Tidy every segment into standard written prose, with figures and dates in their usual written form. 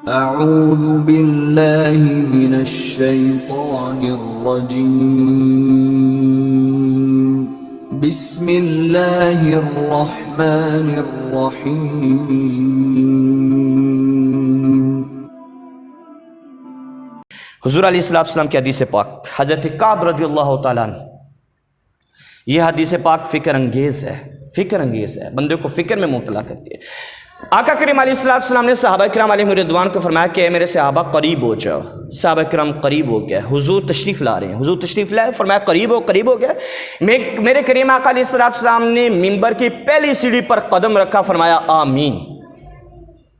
اعوذ باللہ من الشیطان الرجیم بسم اللہ الرحمن الرحیم۔ حضور علیہ السلام کی حدیث پاک حضرت کعب رضی اللہ تعالیٰ عنہ، یہ حدیث پاک فکر انگیز ہے، بندے کو فکر میں مبتلا کرتی ہے۔ آقا کریم علیہ السلام نے صحابہ کرام علیہ رضوان کو فرمایا کہ اے میرے صحابہ قریب ہو جاؤ۔ صحابہ کرام قریب ہو گیا، حضور تشریف لا رہے ہیں، حضور تشریف لائے، فرمایا قریب ہو گیا۔ میرے کریم آقا علیہ السلام نے ممبر کی پہلی سیڑھی پر قدم رکھا، فرمایا آمین۔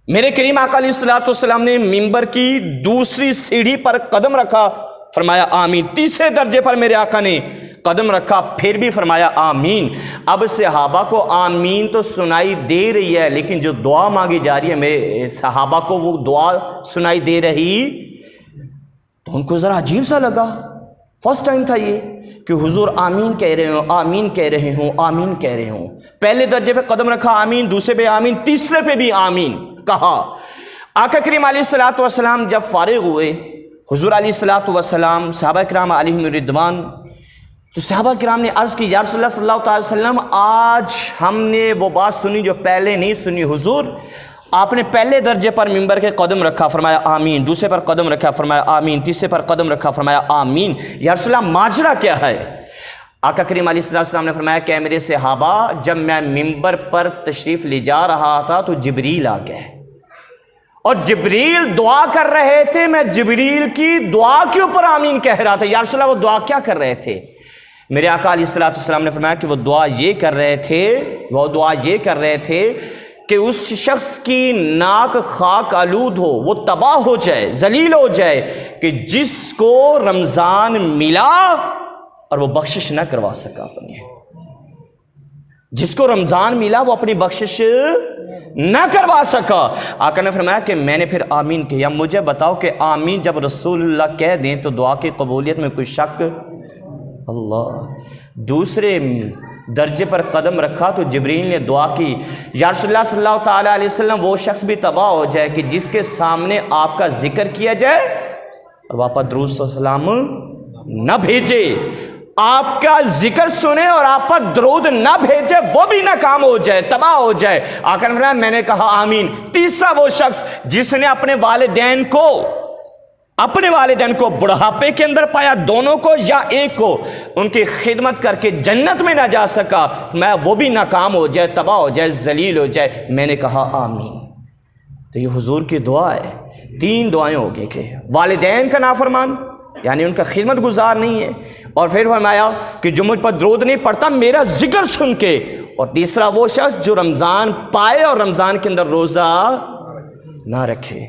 میرے کریم آقا علیہ السلام نے ممبر کی دوسری سیڑھی پر قدم رکھا، فرمایا آمین۔ تیسرے درجے پر میرے آقا نے قدم رکھا، پھر بھی فرمایا آمین۔ اب صحابہ کو آمین تو سنائی دے رہی ہے، لیکن جو دعا مانگی جا رہی ہے میرے صحابہ کو وہ دعا سنائی دے رہی، تو ان کو ذرا عجیب سا لگا۔ فرسٹ ٹائم تھا یہ کہ حضور آمین کہہ رہے ہوں، آمین کہہ رہے ہوں، آمین کہہ رہے ہوں۔ پہلے درجے پہ قدم رکھا آمین، دوسرے پہ آمین، تیسرے پہ بھی آمین کہا۔ آقا کریم علیہ السلام جب فارغ ہوئے، حضور علیہ السلام صحابہ کرام علیہم رضوان، تو صحابہ کرام نے عرض کی یا رسول اللہ صلی اللہ علیہ وسلم، آج ہم نے وہ بات سنی جو پہلے نہیں سنی۔ حضور آپ نے پہلے درجے پر ممبر کے قدم رکھا، فرمایا آمین، دوسرے پر قدم رکھا، فرمایا آمین، تیسرے پر قدم رکھا، فرمایا آمین۔ یا رسول اللہ ماجرا کیا ہے؟ آقا کریم علیہ السلام نے فرمایا کہ میرے صحابہ، جب میں ممبر پر تشریف لے جا رہا تھا تو جبریل آ گئے، اور جبریل دعا کر رہے تھے، میں جبریل کی دعا کے اوپر آمین کہہ رہا تھا۔ یا رسول اللہ وہ دعا کیا کر رہے تھے؟ میرے آقا علیہ السلام نے فرمایا کہ وہ دعا یہ کر رہے تھے کہ اس شخص کی ناک خاک آلود ہو، وہ تباہ ہو جائے، ذلیل ہو جائے، کہ جس کو رمضان ملا اور وہ بخشش نہ کروا سکا اپنی، جس کو رمضان ملا وہ اپنی بخشش نہ کروا سکا۔ آقا نے فرمایا کہ میں نے پھر آمین کہا۔ مجھے بتاؤ کہ آمین جب رسول اللہ کہہ دیں تو دعا کی قبولیت میں کوئی شک؟ اللہ۔ دوسرے درجے پر قدم رکھا تو جبریل نے دعا کی، یا رسول اللہ صلی اللہ تعالیٰ علیہ وسلم وہ شخص بھی تباہ ہو جائے کہ جس کے سامنے آپ کا ذکر کیا جائے اور وہ آپ درود و سلام نہ بھیجے، آپ کا ذکر سنے اور آپ پر درود نہ بھیجے، وہ بھی ناکام ہو جائے، تباہ ہو جائے۔ آقا نے فرمایا میں نے کہا آمین۔ تیسرا وہ شخص جس نے اپنے والدین کو بڑھاپے کے اندر پایا، دونوں کو یا ایک کو، ان کی خدمت کر کے جنت میں نہ جا سکا، میں وہ بھی ناکام ہو جائے، تباہ ہو جائے، ذلیل ہو جائے، میں نے کہا آمین۔ تو یہ حضور کی دعا ہے۔ تین دعائیں ہو گئی کہ والدین کا نافرمان، یعنی ان کا خدمت گزار نہیں ہے، اور پھر فرمایا کہ جو مجھ پر درود نہیں پڑتا میرا ذکر سن کے، اور تیسرا وہ شخص جو رمضان پائے اور رمضان کے اندر روزہ نہ رکھے۔